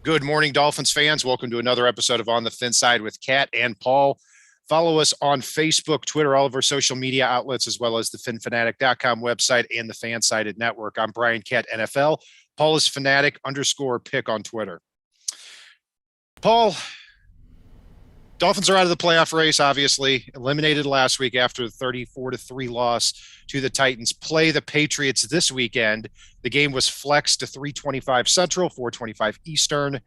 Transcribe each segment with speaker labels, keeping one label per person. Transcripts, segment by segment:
Speaker 1: Good morning, Dolphins fans. Welcome to another episode of On the FinSide with Kat and Paul. Follow us on Facebook, Twitter, all of our social media outlets, as well as the finfanatic.com website and the Fansided Network. I'm Brian Cat, NFL. Paul is fanatic_pick on Twitter. Paul, Dolphins are out of the playoff race, obviously. Eliminated last week after the 34-3 loss to the Titans. Play the Patriots this weekend. The game was flexed to 3:25 Central, 4:25 Eastern.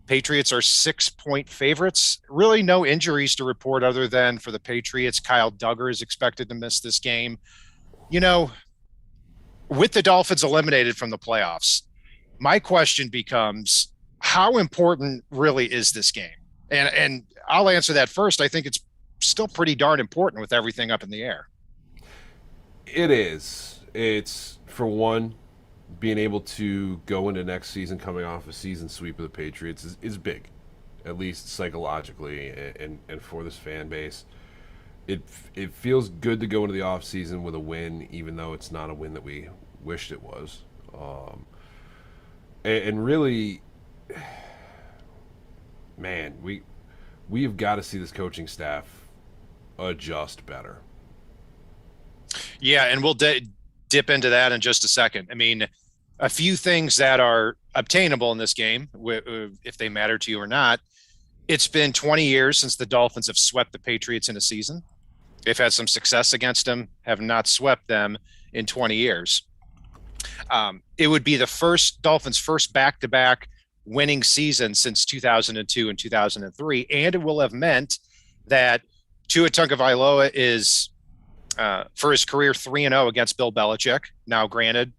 Speaker 1: Patriots are 6-point favorites. Really no injuries to report other than for the Patriots. Kyle Duggar is expected to miss this game. You know, with the Dolphins eliminated from the playoffs, my question becomes, how important really is this game? And I'll answer that first. I think it's still pretty darn important with everything up in the air.
Speaker 2: It is. It's, for one, being able to go into next season coming off a season sweep of the Patriots is big, at least psychologically and for this fan base. It feels good to go into the offseason with a win, even though it's not a win that we wished it was. And really, man, we have got to see this coaching staff adjust better.
Speaker 1: Yeah, and we'll dip into that in just a second. I mean, a few things that are obtainable in this game, if they matter to you or not. It's been 20 years since the Dolphins have swept the Patriots in a season. They've had some success against them, have not swept them in 20 years. It would be the Dolphins' first back-to-back winning season since 2002 and 2003, and it will have meant that Tua Tagovailoa is, for his career, 3-0 against Bill Belichick. Now, granted,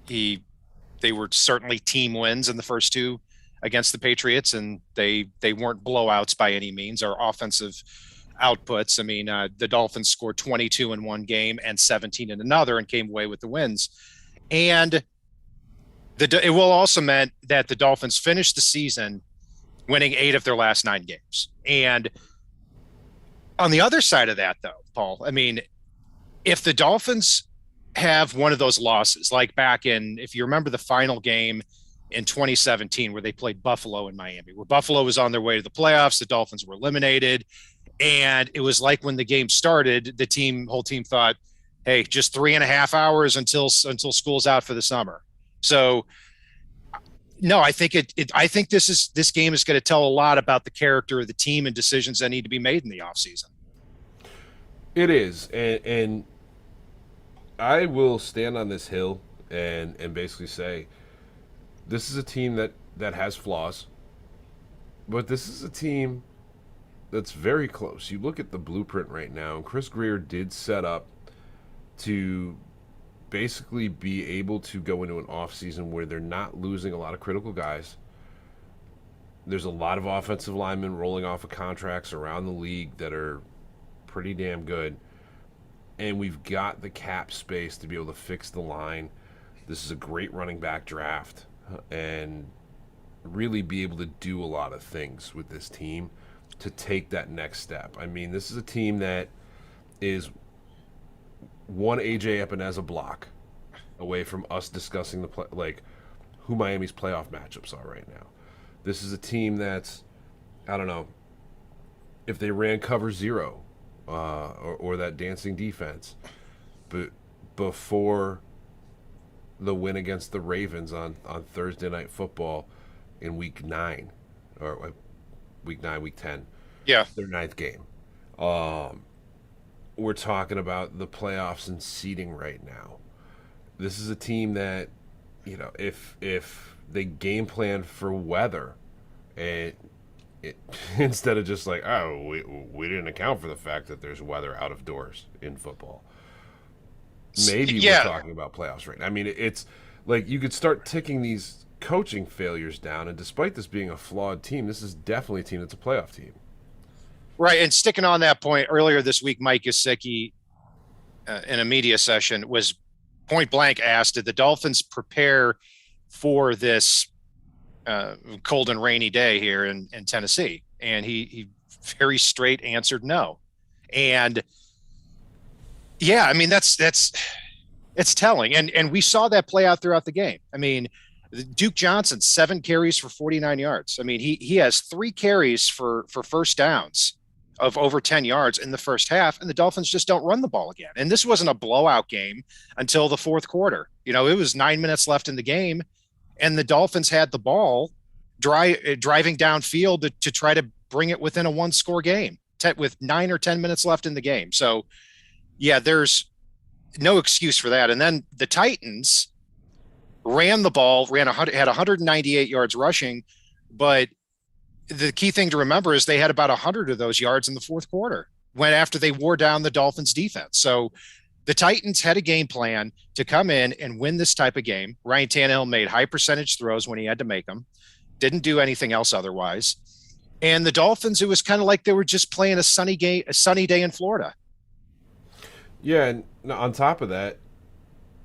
Speaker 1: they were certainly team wins in the first two against the Patriots, and they weren't blowouts by any means or offensive outputs. I mean, the Dolphins scored 22 in one game and 17 in another and came away with the wins. And it will also meant that the Dolphins finished the season winning 8 of their last 9 games. And on the other side of that, though, Paul, I mean, if the Dolphins have one of those losses, like back in, if you remember the final game in 2017 where they played Buffalo in Miami, where Buffalo was on their way to the playoffs, the Dolphins were eliminated. And it was like when the game started, the whole team thought, hey, just 3.5 hours until school's out for the summer. So no, I think I think this game is going to tell a lot about the character of the team and decisions that need to be made in the offseason.
Speaker 2: It is. And I will stand on this hill and basically say this is a team that has flaws, but this is a team that's very close. You look at the blueprint right now, and Chris Greer did set up to basically be able to go into an offseason where they're not losing a lot of critical guys. There's a lot of offensive linemen rolling off of contracts around the league that are pretty damn good. And we've got the cap space to be able to fix the line. This is a great running back draft and really be able to do a lot of things with this team to take that next step. I mean, this is a team that is one AJ Epineza block away from us discussing who Miami's playoff matchups are right now. This is a team that's, I don't know, if they ran cover 0 or that dancing defense, but before the win against the Ravens on Thursday Night Football in week 9, or week 10,
Speaker 1: Yeah,
Speaker 2: their 9th game. We're talking about the playoffs and seeding right now. This is a team that, you know, if they game plan for weather, and instead of just like, oh, we didn't account for the fact that there's weather out of doors in football. Maybe we're talking about playoffs right now. I mean, it's like you could start ticking these coaching failures down, and despite this being a flawed team, this is definitely a team that's a playoff team.
Speaker 1: right. And sticking on that point, earlier this week, Mike Gesicki, in a media session, was point blank asked, did the Dolphins prepare for this cold and rainy day here in Tennessee? And he very straight answered no. And yeah, I mean, that's it's telling. And we saw that play out throughout the game. I mean, Duke Johnson, 7 carries for 49 yards. I mean, he has 3 carries for first downs of over 10 yards in the first half, and the Dolphins just don't run the ball again. And this wasn't a blowout game until the fourth quarter. It was 9 minutes left in the game, and the Dolphins had the ball driving downfield to try to bring it within a one-score game with 9 or 10 minutes left in the game. So, yeah, there's no excuse for that. And then the Titans ran the ball, had 198 yards rushing, but the key thing to remember is they had about 100 of those yards in the fourth quarter when after they wore down the Dolphins defense. So the Titans had a game plan to come in and win this type of game. Ryan Tannehill made high percentage throws when he had to make them, didn't do anything else otherwise. And the Dolphins, it was kind of like they were just playing a sunny day in Florida.
Speaker 2: Yeah, and on top of that,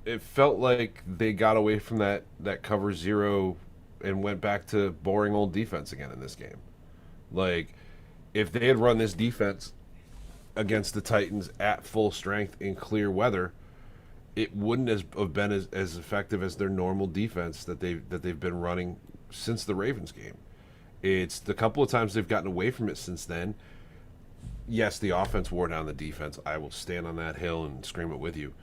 Speaker 2: it felt like they got away from that cover zero and went back to boring old defense again in this game. Like, if they had run this defense against the Titans at full strength in clear weather, it wouldn't have been as effective as their normal defense that they've been running since the Ravens game. It's the couple of times they've gotten away from it since then. Yes, the offense wore down the defense. I will stand on that hill and scream it with you.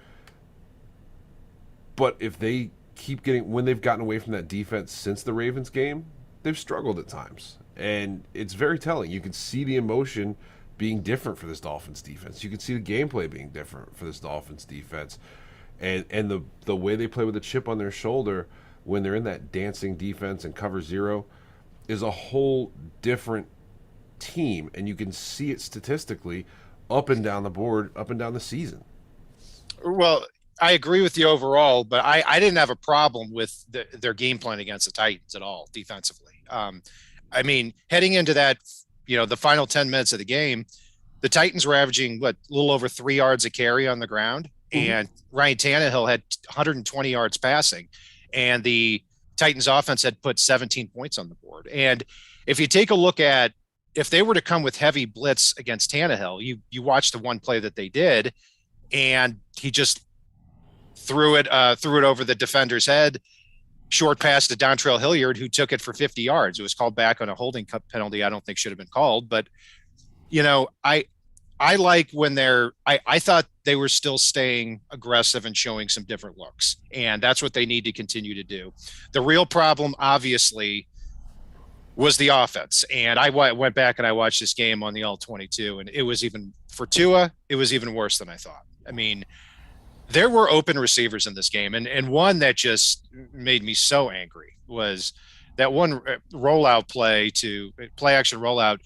Speaker 2: But if they keep when they've gotten away from that defense since the Ravens game, they've struggled at times. And it's very telling. You can see the emotion being different for this Dolphins defense. You can see the gameplay being different for this Dolphins defense. And the way they play with a chip on their shoulder when they're in that dancing defense and cover zero is a whole different team. And you can see it statistically up and down the board, up and down the season.
Speaker 1: Well, I agree with you overall, but I didn't have a problem with their game plan against the Titans at all defensively. I mean, heading into that, the final 10 minutes of the game, the Titans were averaging a little over 3 yards a carry on the ground, and Ryan Tannehill had 120 yards passing, and the Titans offense had put 17 points on the board. And if you take a look at if they were to come with heavy blitz against Tannehill, you watch the one play that they did, and he just threw it over the defender's head, short pass to Dontrell Hilliard, who took it for 50 yards. It was called back on a holding penalty I don't think should have been called. But, I like when I thought they were still staying aggressive and showing some different looks. And that's what they need to continue to do. The real problem, obviously, was the offense. And I went back and I watched this game on the All-22, and it was even, for Tua, it was even worse than I thought. I mean, there were open receivers in this game, and one that just made me so angry was that one rollout play action rollout.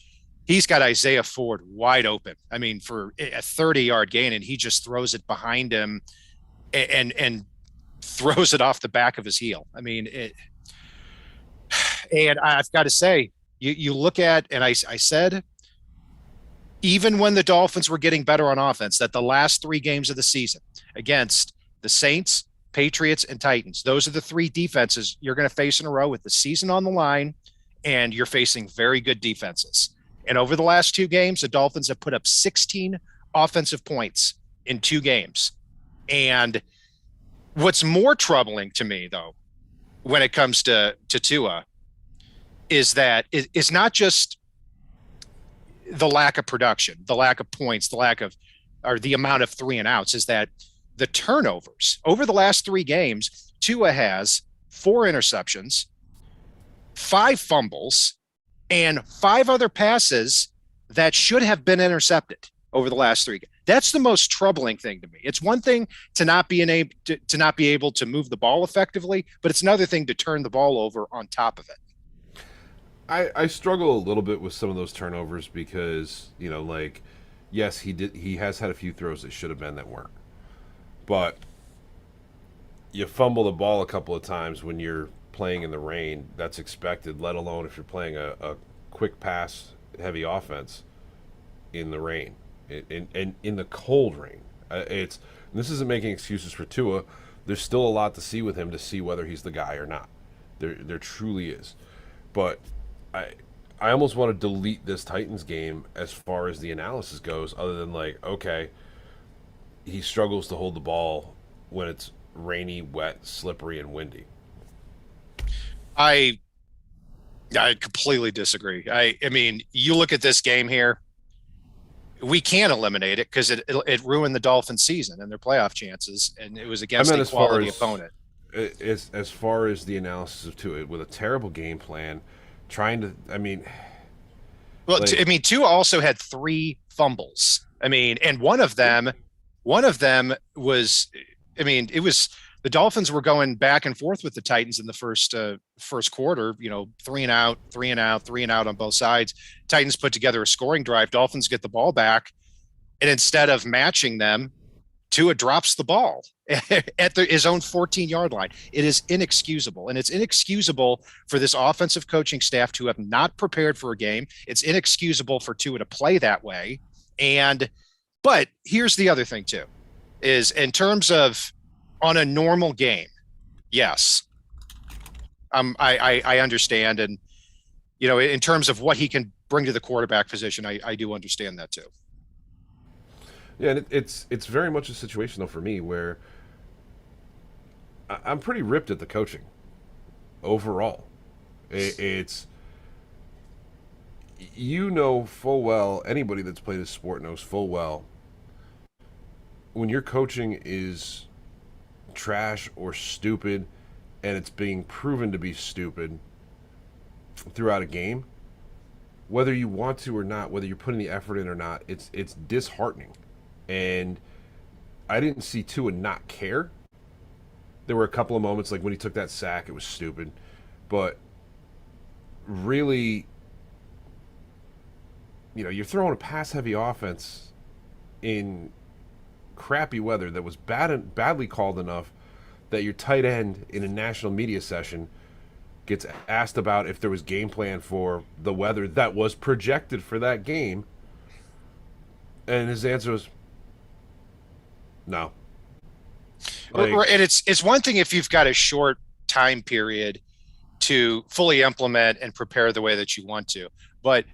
Speaker 1: He's got Isaiah Ford wide open. I mean, for a 30-yard gain, and he just throws it behind him and throws it off the back of his heel. I mean, and I've got to say, you look at, and I said, even when the Dolphins were getting better on offense, that the last 3 games of the season against the Saints, Patriots, and Titans, those are the 3 defenses you're going to face in a row with the season on the line, and you're facing very good defenses. And over the last 2 games, the Dolphins have put up 16 offensive points in 2 games. And what's more troubling to me, though, when it comes to Tua, is that it's not just the lack of production, the lack of points, the amount of 3 and outs, is that the turnovers over the last 3 games, Tua has 4 interceptions, 5 fumbles, and 5 other passes that should have been intercepted over the last 3 games. That's the most troubling thing to me. It's one thing to not be able to move the ball effectively, but it's another thing to turn the ball over on top of it.
Speaker 2: I struggle a little bit with some of those turnovers because, yes, he has had a few throws that should have been that weren't. But you fumble the ball a couple of times when you're playing in the rain. That's expected, let alone if you're playing a quick pass heavy offense in the rain, in the cold rain. This isn't making excuses for Tua. There's still a lot to see with him to see whether he's the guy or not. There truly is. But I almost want to delete this Titans game as far as the analysis goes, other than okay, he struggles to hold the ball when it's rainy, wet, slippery, and windy.
Speaker 1: I I completely disagree. I mean, you look at this game here. We can't eliminate it because it ruined the Dolphins' season and their playoff chances, and it was
Speaker 2: I
Speaker 1: against
Speaker 2: meant
Speaker 1: a quality opponent.
Speaker 2: as far as the analysis of Tua with a terrible game plan, trying to. I mean,
Speaker 1: Well,
Speaker 2: like
Speaker 1: I mean, Tua also had three fumbles. I mean, and one of them was, I mean, it was the Dolphins were going back and forth with the Titans in the first quarter. You know, three and out, three and out, three and out on both sides. Titans put together a scoring drive. Dolphins get the ball back, and instead of matching them, Tua drops the ball at his own 14-yard line. It is inexcusable. And it's inexcusable for this offensive coaching staff to have not prepared for a game. It's inexcusable for Tua to play that way. But here's the other thing, too, is in terms of on a normal game, yes, I understand. And, you know, in terms of what he can bring to the quarterback position, I do understand that, too.
Speaker 2: yeah, and it's very much a situation though for me where I'm pretty ripped at the coaching overall. It's you know full well, anybody that's played this sport knows full well, when your coaching is trash or stupid and it's being proven to be stupid throughout a game, whether you want to or not, whether you're putting the effort in or not, it's disheartening. And I didn't see Tua not care. There were a couple of moments like when he took that sack, it was stupid, but really, you're throwing a pass heavy offense in crappy weather that was badly called enough that your tight end in a national media session gets asked about if there was game plan for the weather that was projected for that game, and his answer was no. Like,
Speaker 1: And it's one thing if you've got a short time period to fully implement and prepare the way that you want to. But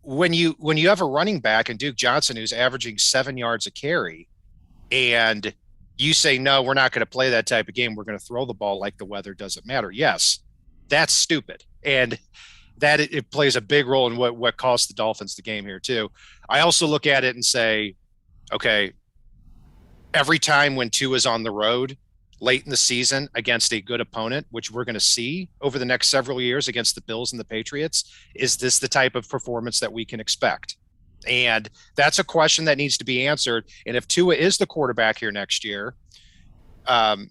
Speaker 1: when you have a running back and Duke Johnson who's averaging 7 yards a carry, and you say no, we're not going to play that type of game. We're going to throw the ball like the weather doesn't matter. Yes, that's stupid, and that it plays a big role in what cost the Dolphins the game here too. I also look at it and say, okay, every time when Tua is on the road late in the season against a good opponent, which we're going to see over the next several years against the Bills and the Patriots, is this the type of performance that we can expect? And that's a question that needs to be answered. And if Tua is the quarterback here next year, um,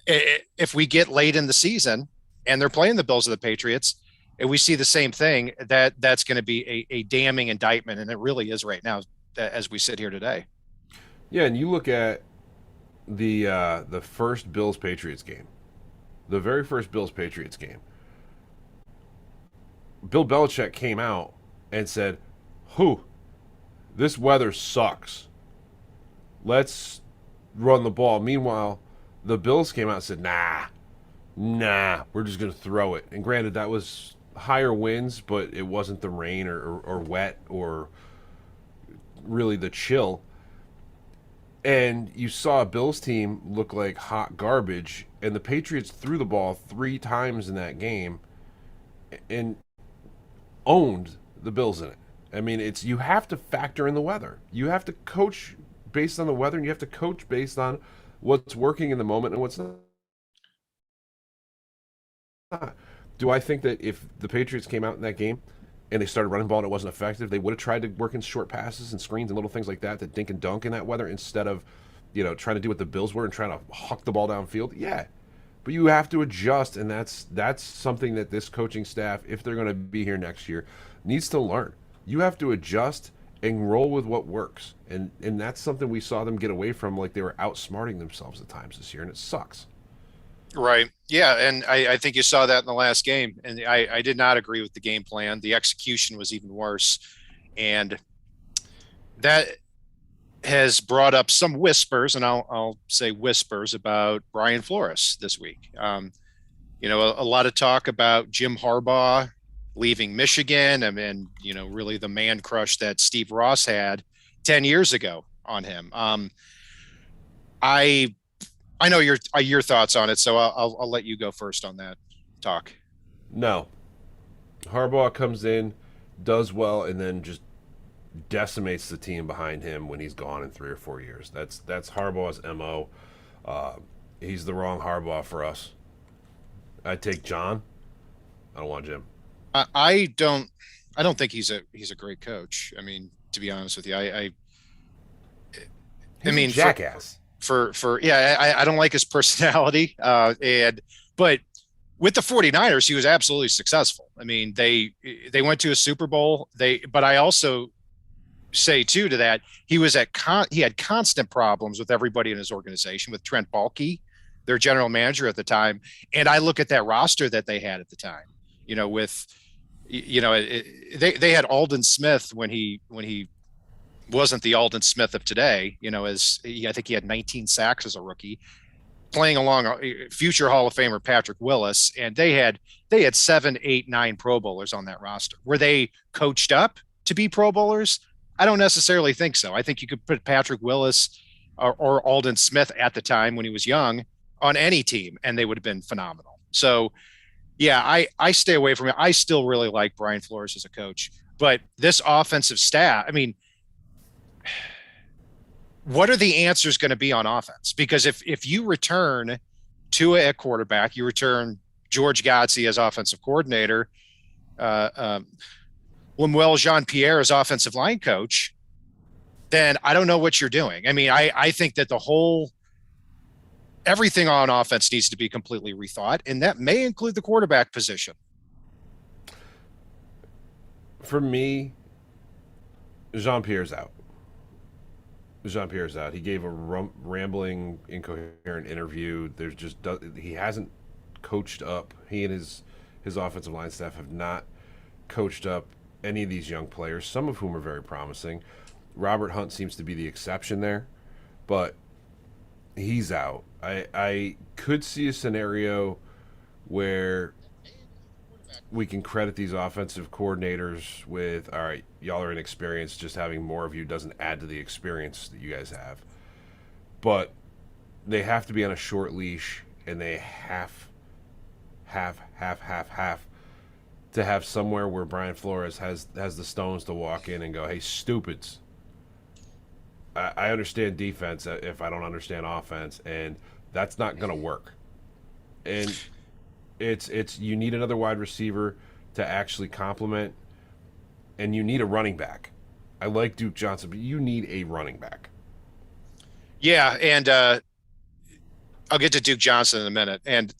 Speaker 1: if we get late in the season and they're playing the Bills or the Patriots, and we see the same thing, that's going to be a damning indictment, and it really is right now as we sit here today.
Speaker 2: yeah, and you look at the first Bills Patriots game, the very first Bills Patriots game. Bill Belichick came out and said, "Who? This weather sucks. Let's run the ball." Meanwhile, the Bills came out and said, nah, we're just going to throw it. And granted, that was higher winds, but it wasn't the rain or wet or really the chill. And you saw a Bills team look like hot garbage, and the Patriots threw the ball 3 times in that game and owned the Bills in it. I mean, it's you have to factor in the weather. You have to coach based on the weather, and you have to coach based on what's working in the moment and what's not. Do I think that if the Patriots came out in that game and they started running ball and it wasn't effective, they would have tried to work in short passes and screens and little things like that dink and dunk in that weather instead of, trying to do what the Bills were and trying to huck the ball downfield? Yeah. But you have to adjust, and that's something that this coaching staff, if they're going to be here next year, needs to learn. You have to adjust and roll with what works, and that's something we saw them get away from. Like they were outsmarting themselves at times this year, and it sucks.
Speaker 1: Right. Yeah. And I think you saw that in the last game. And I did not agree with the game plan. The execution was even worse. And that has brought up some whispers, and I'll say whispers about Brian Flores this week. A lot of talk about Jim Harbaugh leaving Michigan. I mean, really the man crush that Steve Ross had 10 years ago on him. I I know your thoughts on it, so I'll let you go first on that. talk.
Speaker 2: No. Harbaugh comes in, does well, and then just decimates the team behind him when he's gone in 3 or 4 years. That's Harbaugh's MO. Uh, he's the wrong Harbaugh for us. I take John. I don't want Jim.
Speaker 1: I don't. I don't think he's a great coach. I mean, to be honest with you, I
Speaker 2: He's a
Speaker 1: mean for
Speaker 2: jackass.
Speaker 1: for yeah, I don't like his personality. And but with the 49ers, he was absolutely successful. I mean, they went to a Super Bowl. But I also say too to that he had constant problems with everybody in his organization, with Trent Baalke, their general manager at the time. And I look at that roster that they had at the time, with they had Aldon Smith when he wasn't the Aldon Smith of today. I think he had 19 sacks as a rookie, playing along future Hall of Famer Patrick Willis, and they had 7, 8, 9 Pro Bowlers on that roster. Were they coached up to be Pro Bowlers? I don't necessarily think so. I think you could put Patrick Willis or Aldon Smith at the time when he was young on any team, and they would have been phenomenal. So, yeah, I stay away from it. I still really like Brian Flores as a coach, but this offensive staff, I mean, what are the answers going to be on offense? Because if you return Tua at quarterback, you return George Godsey as offensive coordinator, Lemuel Jean-Pierre as offensive line coach, then I don't know what you're doing. I mean, I think that everything on offense needs to be completely rethought, and that may include the quarterback position.
Speaker 2: For me, Jean-Pierre's out. Jean-Pierre's out. He gave a rambling, incoherent interview. He hasn't coached up. He and his offensive line staff have not coached up any of these young players, some of whom are very promising. Robert Hunt seems to be the exception there, but he's out. I could see a scenario where we can credit these offensive coordinators with, all right, y'all are inexperienced. Just having more of you doesn't add to the experience that you guys have. But they have to be on a short leash, and they have to have somewhere where Brian Flores has the stones to walk in and go, hey, stupids. I understand defense if I don't understand offense, and that's not going to work. And it's you need another wide receiver to actually complement, and you need a running back. I like Duke Johnson, but you need a running back.
Speaker 1: Yeah, and I'll get to Duke Johnson in a minute. And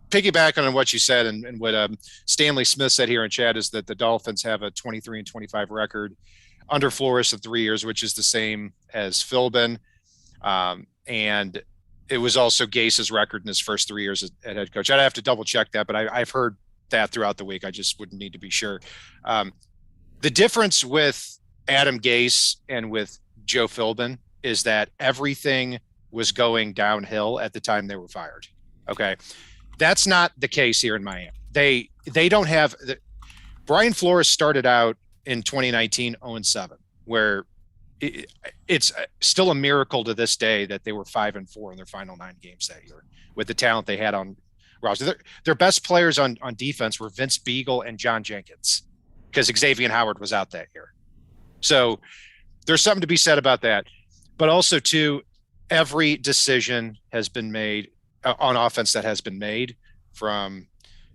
Speaker 1: piggyback on what you said and what Stanley Smith said here in chat is that the Dolphins have a 23-25 record under Flores of 3 years, which is the same as Philbin. And it was also Gase's record in his first 3 years at head coach. I'd have to double check that, but I've heard that throughout the week. I just wouldn't need to be sure. The difference with Adam Gase and with Joe Philbin is that everything was going downhill at the time they were fired. Okay. That's not the case here in Miami. They don't have Brian Flores started out in 2019 0-7, where it's still a miracle to this day that they were 5-4 in their final 9 games that year with the talent they had on roster. Their best players on defense were Vince Beagle and John Jenkins, because Xavier Howard was out that year. So there's something to be said about that. But also, too, every decision has been made on offense that has been made, from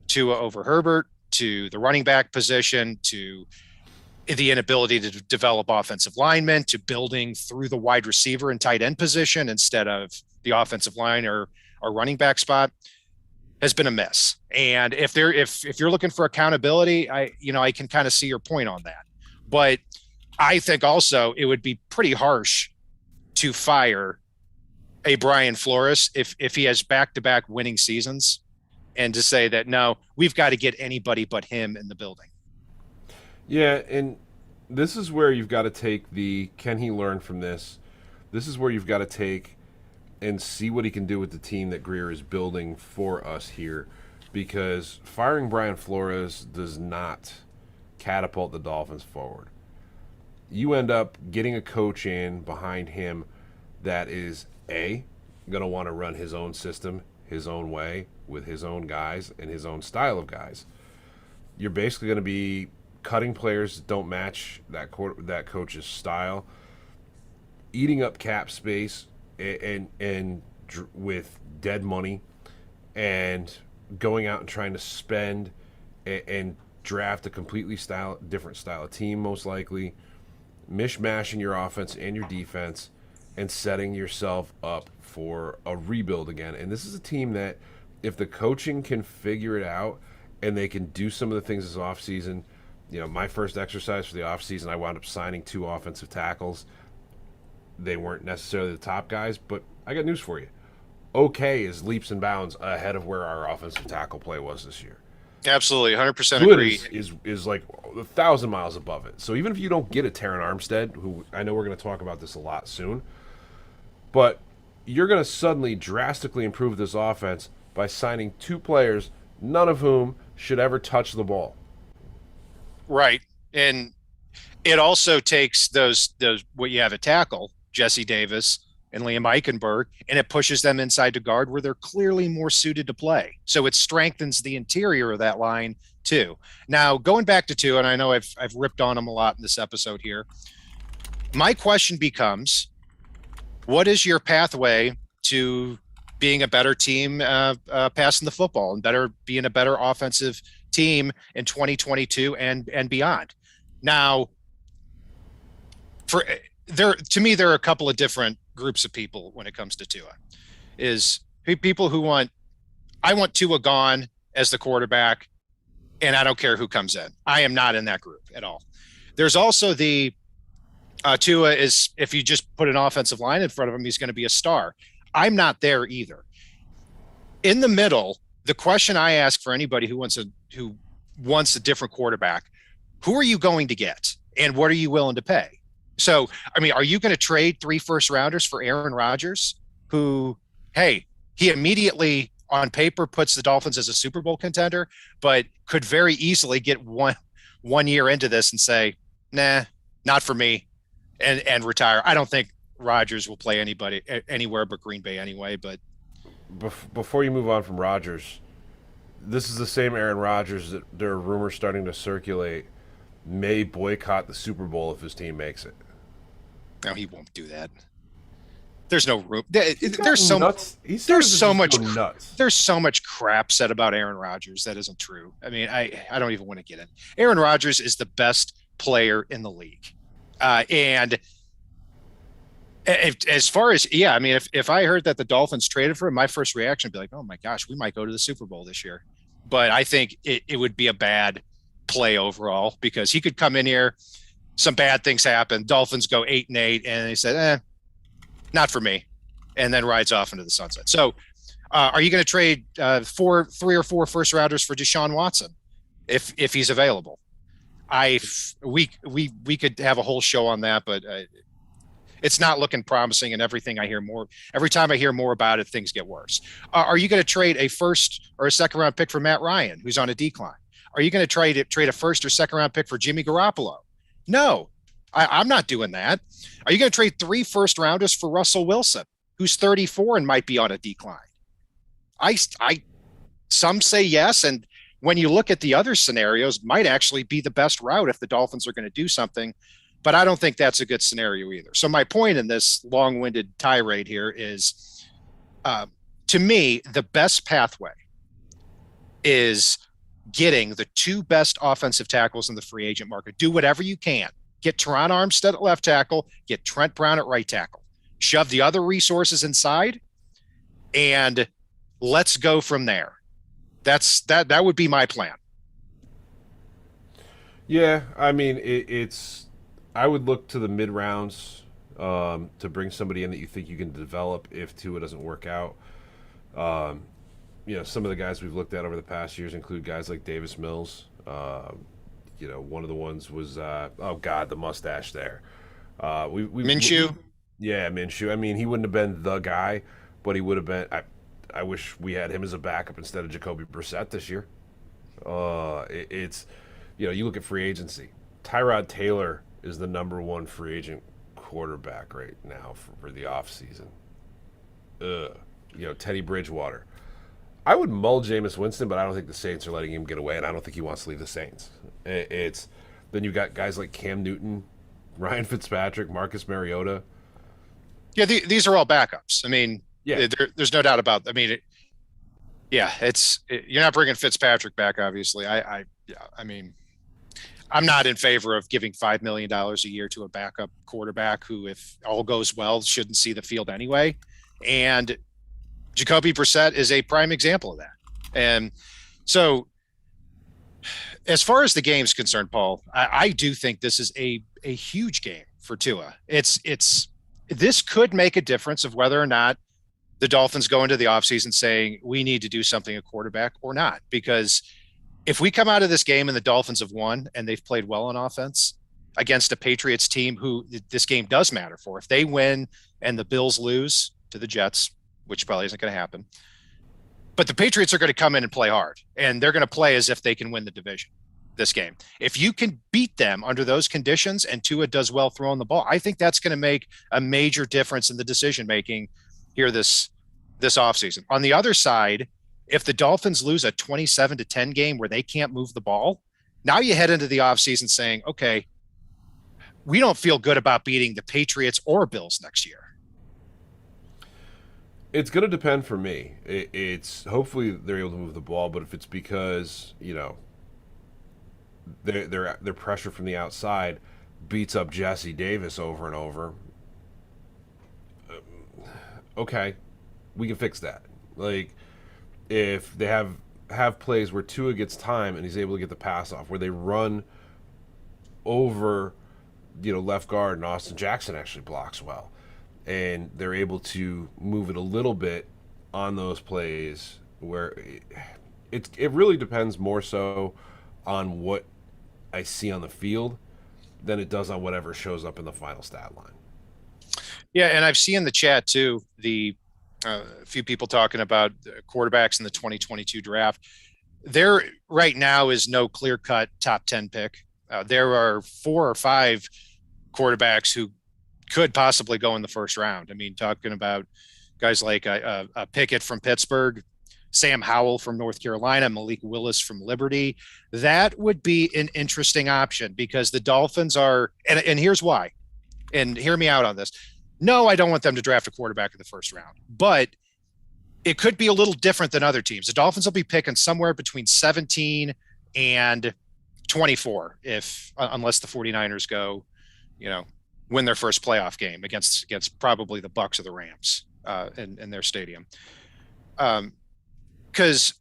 Speaker 1: Tua over Herbert to the running back position to the inability to develop offensive linemen to building through the wide receiver and tight end position instead of the offensive line or running back spot, has been a mess. And if you're looking for accountability, I can kind of see your point on that. But I think also it would be pretty harsh to fire a Brian Flores if he has back-to-back winning seasons, and to say that, no, we've got to get anybody but him in the building.
Speaker 2: Yeah, and this is where you've got to take can he learn from this? This is where you've got to take and see what he can do with the team that Grier is building for us here, because firing Brian Flores does not catapult the Dolphins forward. You end up getting a coach in behind him that is, A, going to want to run his own system his own way, with his own guys and his own style of guys, you're basically going to be cutting players that don't match that coach's style, eating up cap space and with dead money, and going out and trying to spend and draft a completely different style of team, most likely, mishmashing your offense and your defense, and setting yourself up for a rebuild again. And this is a team that, if the coaching can figure it out and they can do some of the things this offseason, my first exercise for the offseason, I wound up signing 2 offensive tackles. They weren't necessarily the top guys, but I got news for you. Okay is leaps and bounds ahead of where our offensive tackle play was this year.
Speaker 1: Absolutely, 100%
Speaker 2: Good
Speaker 1: agree.
Speaker 2: Is like 1,000 miles above it. So even if you don't get a Terran Armstead, who I know we're going to talk about this a lot soon, but you're going to suddenly drastically improve this offense by signing 2 players, none of whom should ever touch the ball.
Speaker 1: Right. And it also takes those what you have at tackle, Jesse Davis and Liam Eichenberg, and it pushes them inside to guard where they're clearly more suited to play. So it strengthens the interior of that line too. Now, going back to Tua, and I know I've ripped on him a lot in this episode here, my question becomes, what is your pathway to being a better team passing the football and being a better offensive team in 2022 and beyond? Now, to me, there are a couple of different groups of people when it comes to Tua. Is people who I want Tua gone as the quarterback, and I don't care who comes in. I am not in that group at all. There's also the Tua is, if you just put an offensive line in front of him, he's going to be a star. I'm not there either. In the middle, the question I ask for anybody who wants a different quarterback, who are you going to get, and what are you willing to pay? So, I mean, are you going to trade 3 first-rounders for Aaron Rodgers, who, hey, he immediately on paper puts the Dolphins as a Super Bowl contender, but could very easily get one year into this and say, nah, not for me, and retire. I don't think Rodgers will play anywhere but Green Bay anyway. But
Speaker 2: before you move on from Rodgers, this is the same Aaron Rodgers that there are rumors starting to circulate may boycott the Super Bowl if his team makes it.
Speaker 1: No, he won't do that. There's no room. There's so
Speaker 2: nuts.
Speaker 1: There's so much
Speaker 2: nuts.
Speaker 1: There's so much crap said about Aaron Rodgers that isn't true. I mean, I don't even want to get in. Aaron Rodgers is the best player in the league, and as far as I mean, if I heard that the Dolphins traded for him, my first reaction would be like, oh my gosh, we might go to the Super Bowl this year. But I think it would be a bad play overall, because he could come in here, some bad things happen, Dolphins go 8-8, and he said, not for me, and then rides off into the sunset. So are you going to trade 3 or 4 first rounders for Deshaun Watson if he's available? We could have a whole show on that, but it's not looking promising, and every time I hear more about it, things get worse. Are you going to trade a first or a second round pick for Matt Ryan, who's on a decline? Are you going to trade a first or second round pick for Jimmy Garoppolo? No, I'm not doing that. Are you going to trade 3 first rounders for Russell Wilson, who's 34 and might be on a decline? Some say yes, and when you look at the other scenarios, might actually be the best route if the Dolphins are going to do something. But I don't think that's a good scenario either. So my point in this long-winded tirade here is, to me, the best pathway is getting the 2 best offensive tackles in the free agent market. Do whatever you can. Get Teron Armstead at left tackle, get Trent Brown at right tackle. Shove the other resources inside, and let's go from there. That would be my plan.
Speaker 2: Yeah, I mean, it's I would look to the mid rounds to bring somebody in that you think you can develop if Tua doesn't work out. Some of the guys we've looked at over the past years include guys like Davis Mills. One of the ones was the mustache there.
Speaker 1: Minshew.
Speaker 2: Minshew. I mean, he wouldn't have been the guy, but he would have been. I wish we had him as a backup instead of Jacoby Brissett this year. You look at free agency. Tyrod Taylor is the number 1 free agent quarterback right now for the offseason. Teddy Bridgewater. I would mull Jameis Winston, but I don't think the Saints are letting him get away, and I don't think he wants to leave the Saints. It's then you got guys like Cam Newton, Ryan Fitzpatrick, Marcus Mariota.
Speaker 1: Yeah, these are all backups. I mean,
Speaker 2: Yeah,
Speaker 1: there's no doubt about. I mean, you're not bringing Fitzpatrick back, obviously. Yeah, I mean, I'm not in favor of giving $5 million a year to a backup quarterback who, if all goes well, shouldn't see the field anyway. And Jacoby Brissett is a prime example of that. And so, as far as the game's concerned, Paul, I do think this is a huge game for Tua. It's this could make a difference of whether or not the Dolphins go into the offseason saying we need to do something at quarterback or not. Because if we come out of this game and the Dolphins have won and they've played well on offense against a Patriots team who this game does matter for, if they win and the Bills lose to the Jets, which probably isn't going to happen, but the Patriots are going to come in and play hard, and they're going to play as if they can win the division this game. If you can beat them under those conditions and Tua does well throwing the ball, I think that's going to make a major difference in the decision making here this offseason. On the other side, if the Dolphins lose a 27-10 game where they can't move the ball, now you head into the offseason saying, okay, we don't feel good about beating the Patriots or Bills next year.
Speaker 2: it's going to depend for me. It's hopefully they're able to move the ball, but if it's because their pressure from the outside beats up Jesse Davis over and over, okay, we can fix that. Like if they have plays where Tua gets time and he's able to get the pass off, where they run over left guard and Austin Jackson actually blocks well, and they're able to move it a little bit on those plays where it really depends more so on what I see on the field than it does on whatever shows up in the final stat line.
Speaker 1: Yeah, and I've seen in the chat too a few people talking about quarterbacks in the 2022 draft. There right now is no clear-cut top 10 pick. There are 4 or 5 quarterbacks who could possibly go in the first round. I mean, talking about guys like a Pickett from Pittsburgh, Sam Howell from North Carolina, Malik Willis from Liberty. That would be an interesting option because the Dolphins are, and here's why, and hear me out on this. No, I don't want them to draft a quarterback in the first round, but it could be a little different than other teams. The Dolphins will be picking somewhere between 17 and 24 unless the 49ers go, win their first playoff game against probably the Bucs or the Rams in their stadium. Because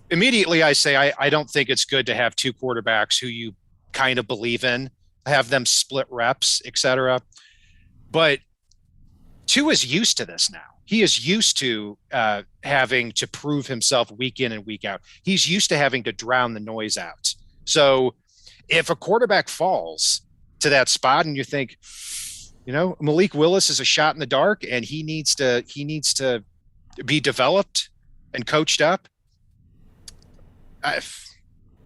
Speaker 1: immediately I say I don't think it's good to have 2 quarterbacks who you kind of believe in, have them split reps, etc. But Tua is used to this now. He is used to having to prove himself week in and week out. He's used to having to drown the noise out. So if a quarterback falls to that spot and you think, Malik Willis is a shot in the dark and he needs to be developed and coached up,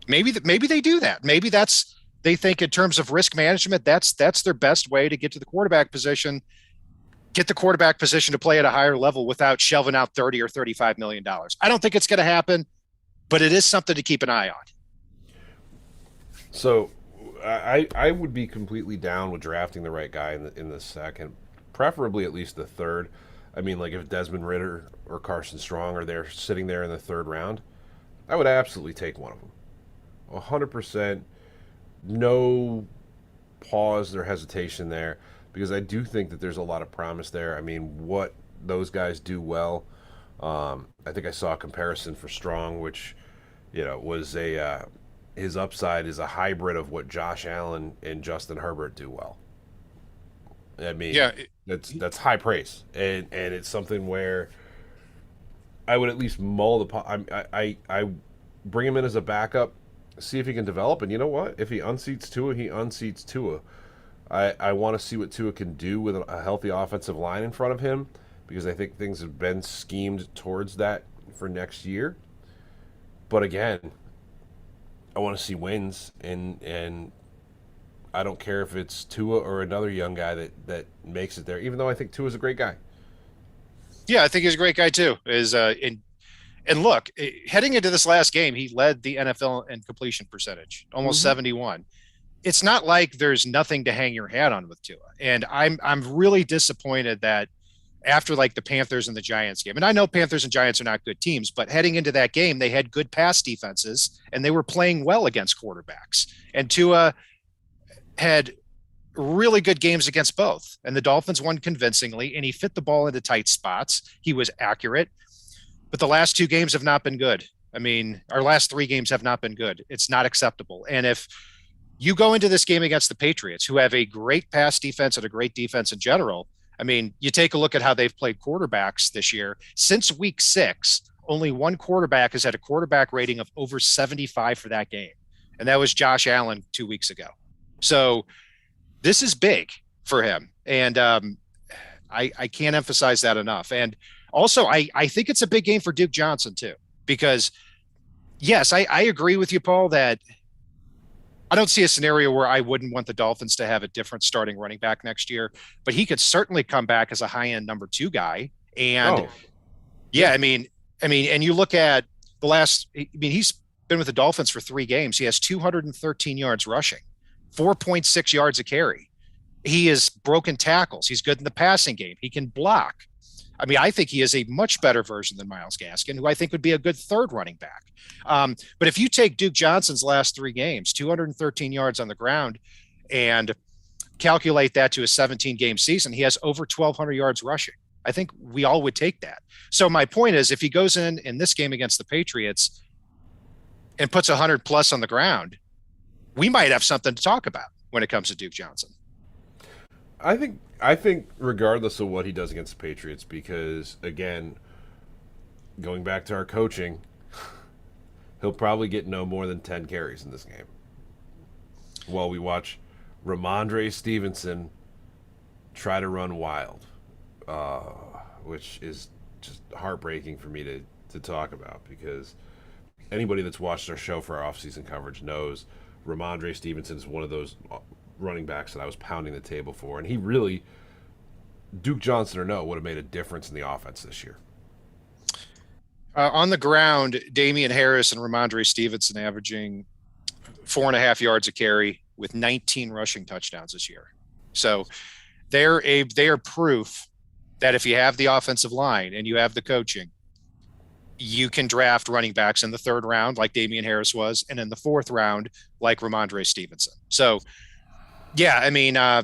Speaker 1: maybe they do that. Maybe they think in terms of risk management, that's their best way to get to the quarterback position, get the quarterback position to play at a higher level without shelving out $30 or $35 million. I don't think it's going to happen, but it is something to keep an eye on.
Speaker 2: So I would be completely down with drafting the right guy in the second, preferably at least the third. I mean, like if Desmond Ridder or Carson Strong are there sitting there in the third round, I would absolutely take one of them. 100%, no pause or hesitation there, because I do think that there's a lot of promise there. I mean, what those guys do well. I think I saw a comparison for Strong, which was his upside is a hybrid of what Josh Allen and Justin Herbert do well. I mean,
Speaker 1: Yeah,
Speaker 2: that's high praise, and it's something where I would at least mull the. I bring him in as a backup, see if he can develop, and you know what? If he unseats Tua, he unseats Tua. I want to see what Tua can do with a healthy offensive line in front of him, because I think things have been schemed towards that for next year. But again, I want to see wins, and I don't care if it's Tua or another young guy that makes it there, even though I think Tua's a great guy.
Speaker 1: Yeah, I think he's a great guy too. And look, heading into this last game, he led the NFL in completion percentage, almost
Speaker 2: Mm-hmm.
Speaker 1: 71. It's not like there's nothing to hang your hat on with Tua. And I'm really disappointed that after like the Panthers and the Giants game, and I know Panthers and Giants are not good teams, but heading into that game, they had good pass defenses and they were playing well against quarterbacks. And Tua had really good games against both. And the Dolphins won convincingly, and he fit the ball into tight spots. He was accurate, but the last two games have not been good. I mean, our last three games have not been good. It's not acceptable. And if you go into this game against the Patriots, who have a great pass defense and a great defense in general, I mean, you take a look at how they've played quarterbacks this year. Since week 6, only one quarterback has had a quarterback rating of over 75 for that game. And that was Josh Allen 2 weeks ago. So this is big for him. And I can't emphasize that enough. And also, I think it's a big game for Duke Johnson, too, because, yes, I agree with you, Paul, that I don't see a scenario where I wouldn't want the Dolphins to have a different starting running back next year, but he could certainly come back as a high end number 2 guy. And
Speaker 2: Oh,
Speaker 1: yeah, and you look at the last, he's been with the Dolphins for 3 games. He has 213 yards rushing, 4.6 yards a carry. He has broken tackles. He's good in the passing game. He can block. I mean, I think he is a much better version than Myles Gaskin, who I think would be a good third running back. But if you take Duke Johnson's last 3 games, 213 yards on the ground, and calculate that to a 17-game season, he has over 1,200 yards rushing. I think we all would take that. So my point is, if he goes in this game against the Patriots and puts 100 plus on the ground, we might have something to talk about when it comes to Duke Johnson.
Speaker 2: I think regardless of what he does against the Patriots, because again, going back to our coaching, he'll probably get no more than 10 carries in this game. While we watch Ramondre Stevenson try to run wild, which is just heartbreaking for me to talk about, because anybody that's watched our show for our offseason coverage knows Ramondre Stevenson is one of those running backs that I was pounding the table for, and he really, Duke Johnson or no, would have made a difference in the offense this year.
Speaker 1: On the ground, Damian Harris and Ramondre Stevenson averaging 4.5 yards a carry with 19 rushing touchdowns this year. So they are proof that if you have the offensive line and you have the coaching, you can draft running backs in the 3rd round like Damian Harris was, and in the 4th round like Ramondre Stevenson. So yeah, I mean, a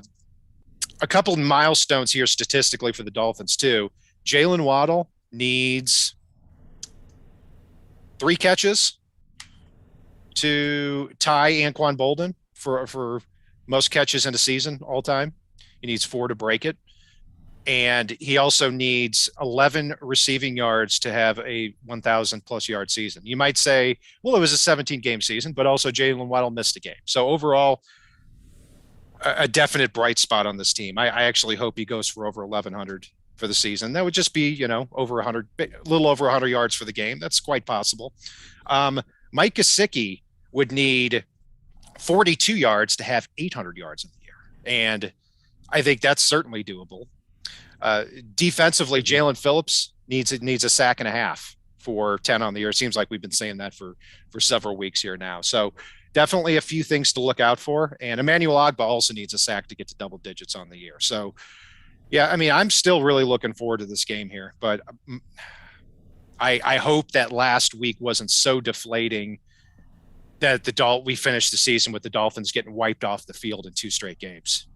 Speaker 1: couple milestones here statistically for the Dolphins too. Jalen Waddle needs 3 catches to tie Anquan Bolden for most catches in a season all time. He needs 4 to break it. And he also needs 11 receiving yards to have a 1,000 plus yard season. You might say, well, it was a 17-game season, but also Jalen Waddle missed a game. So overall, a definite bright spot on this team. I actually hope he goes for over 1,100 for the season. That would just be, over 100, a little over 100 yards for the game. That's quite possible. Mike Gesicki would need 42 yards to have 800 yards in the year. And I think that's certainly doable. Defensively, Jalen Phillips needs a sack and a half for 10 on the year. It seems like we've been saying that for several weeks here now. So definitely a few things to look out for. And Emmanuel Ogbah also needs a sack to get to double digits on the year. So, yeah, I mean, I'm still really looking forward to this game here. But I hope that last week wasn't so deflating that we finished the season with the Dolphins getting wiped off the field in 2 straight games.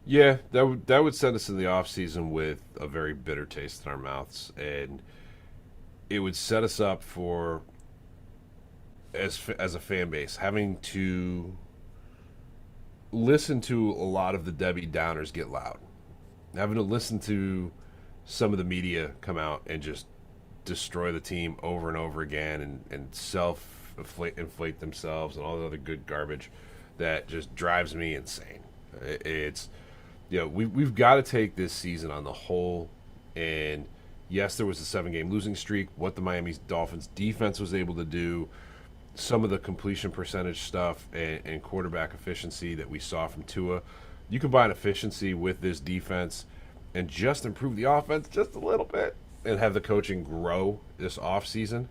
Speaker 2: Yeah, that would send us in the offseason with a very bitter taste in our mouths, and it would set us up for, as a fan base, having to listen to a lot of the Debbie Downers get loud, having to listen to some of the media come out and just destroy the team over and over again, and inflate themselves and all the other good garbage that just drives me insane. It's we've got to take this season on the whole, and yes, there was a 7-game losing streak. What the Miami Dolphins defense was able to do, some of the completion percentage stuff and quarterback efficiency that we saw from Tua, you combine efficiency with this defense and just improve the offense just a little bit, and have the coaching grow this off season,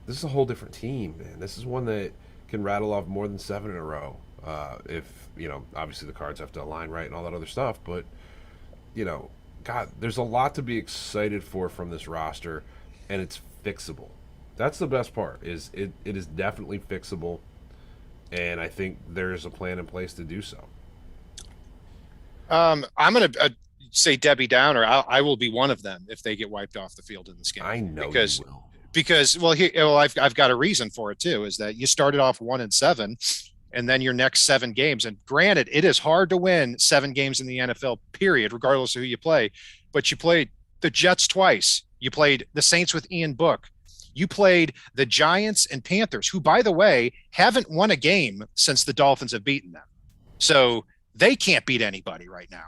Speaker 2: this is a whole different team, man. This is one that can rattle off more than 7 in a row. If obviously the cards have to align right and all that other stuff, but God, there's a lot to be excited for from this roster, and it's fixable. That's the best part. It is definitely fixable, and I think there's a plan in place to do so.
Speaker 1: I'm going to say Debbie Downer. I will be one of them if they get wiped off the field in this game.
Speaker 2: I know
Speaker 1: because
Speaker 2: you will.
Speaker 1: I've got a reason for it too. Is that you started off 1-7, and then your next 7 games. And granted, it is hard to win 7 games in the NFL. Period, regardless of who you play. But you played the Jets twice. You played the Saints with Ian Book. You played the Giants and Panthers, who, by the way, haven't won a game since the Dolphins have beaten them. So they can't beat anybody right now.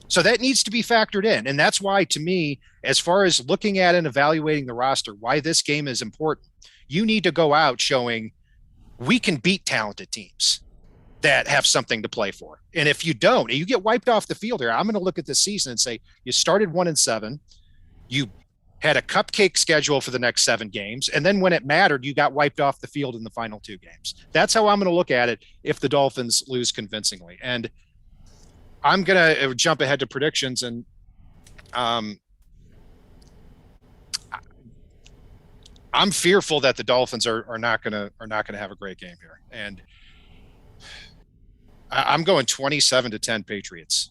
Speaker 1: So that needs to be factored in. And that's why, to me, as far as looking at and evaluating the roster, why this game is important, you need to go out showing we can beat talented teams that have something to play for. And if you don't, and you get wiped off the field here, I'm going to look at this season and say, you started 1-7, you had a cupcake schedule for the next 7 games, and then when it mattered, you got wiped off the field in the final 2 games. That's how I'm going to look at it if the Dolphins lose convincingly. And I'm going to jump ahead to predictions, and I'm fearful that the Dolphins are not going to have a great game here. And I'm going 27-10 Patriots.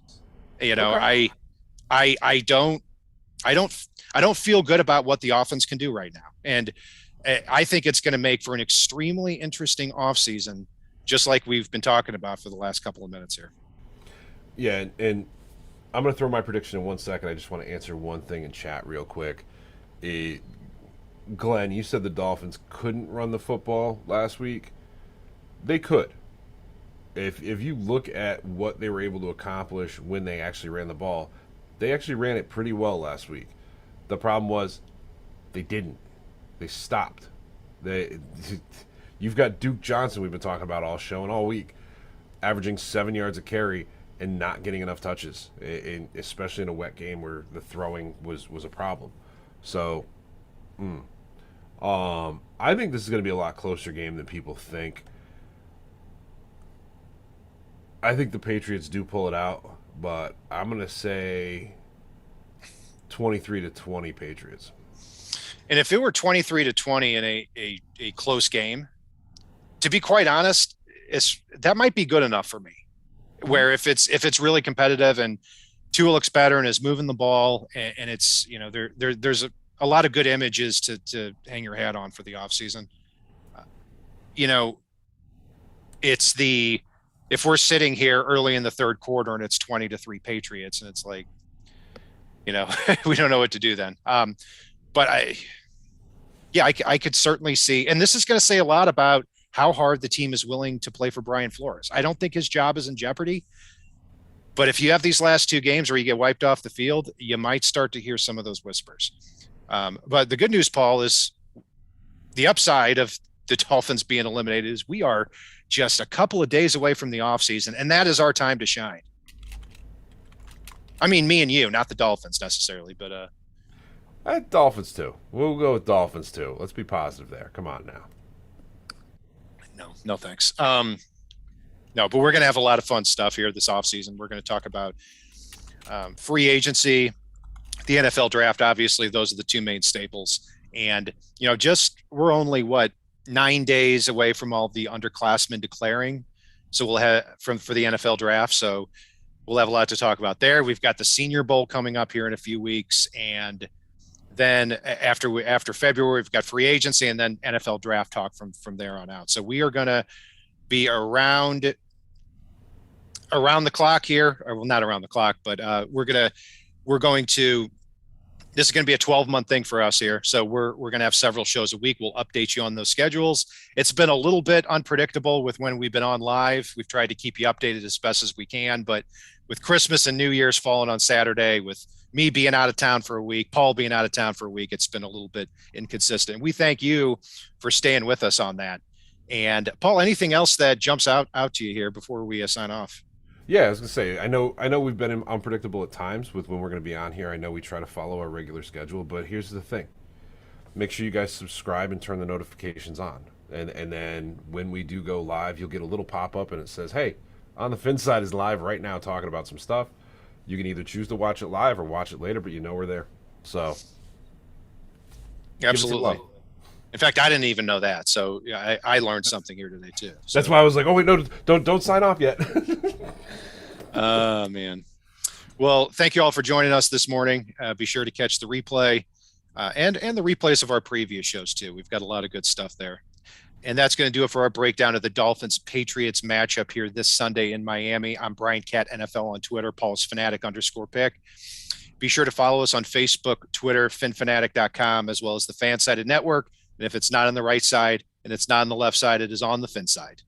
Speaker 1: Okay. I don't feel good about what the offense can do right now. And I think it's going to make for an extremely interesting offseason, just like we've been talking about for the last couple of minutes here.
Speaker 2: Yeah, and I'm going to throw my prediction in 1 second. I just want to answer one thing in chat real quick. Glenn, you said the Dolphins couldn't run the football last week. They could. If you look at what they were able to accomplish when they actually ran the ball, they actually ran it pretty well last week. The problem was they didn't. They stopped. You've got Duke Johnson, we've been talking about all show and all week, averaging 7 yards a carry and not getting enough touches, especially in a wet game where the throwing was a problem. So, I think this is going to be a lot closer game than people think. I think the Patriots do pull it out, but I'm going to say 23-20 Patriots.
Speaker 1: And if it were 23-20 in a close game, to be quite honest, that might be good enough for me. Where if it's really competitive and Tua looks better and is moving the ball, and it's there's a lot of good images to hang your hat on for the offseason. It's if we're sitting here early in the third quarter and it's 20-3 Patriots, and it's like, we don't know what to do then. But I could certainly see, and this is going to say a lot about how hard the team is willing to play for Brian Flores. I don't think his job is in jeopardy, but if you have these last 2 games where you get wiped off the field, you might start to hear some of those whispers. But the good news, Paul, is the upside of the Dolphins being eliminated is we are just a couple of days away from the offseason, and that is our time to shine. I mean, me and you, not the Dolphins necessarily, but
Speaker 2: Dolphins too. We'll go with Dolphins too. Let's be positive there. Come on now.
Speaker 1: No, thanks. No, but we're going to have a lot of fun stuff here this offseason. We're going to talk about free agency, the NFL draft. Obviously, those are the 2 main staples. And, we're only 9 days away from all the underclassmen declaring. So we'll have for the NFL draft. So we'll have a lot to talk about there. We've got the Senior Bowl coming up here in a few weeks. And then after February, we've got free agency and then NFL draft talk from there on out. So we are going to be around the clock here, or well, not around the clock, but this is going to be a 12-month thing for us here. So we're going to have several shows a week. We'll update you on those schedules. It's been a little bit unpredictable with when we've been on live. We've tried to keep you updated as best as we can, but with Christmas and New Year's falling on Saturday, with me being out of town for a week, Paul being out of town for a week, it's been a little bit inconsistent. We thank you for staying with us on that. And Paul, anything else that jumps out to you here before we sign off?
Speaker 2: Yeah, I was gonna say, I know we've been unpredictable at times with when we're gonna be on here. I know we try to follow our regular schedule, but here's the thing: make sure you guys subscribe and turn the notifications on, and then when we do go live, you'll get a little pop up and it says, "Hey, on the FinSide is live right now talking about some stuff." You can either choose to watch it live or watch it later, but you know we're there. So give us some
Speaker 1: Absolutely.
Speaker 2: love.
Speaker 1: In fact, I didn't even know that. So yeah, I learned something here today too.
Speaker 2: That's
Speaker 1: So,
Speaker 2: why I was like, "Oh wait, no, don't sign off yet."
Speaker 1: man. Well, thank you all for joining us this morning. Be sure to catch the replay and the replays of our previous shows too. We've got a lot of good stuff there. And that's going to do it for our breakdown of the Dolphins Patriots matchup here this Sunday in Miami. I'm Brian Cat NFL on Twitter, Paul's Fanatic_pick. Be sure to follow us on Facebook, Twitter, finfanatic.com, as well as the Fansided Network. And if it's not on the right side and it's not on the left side, it is on the Fin side.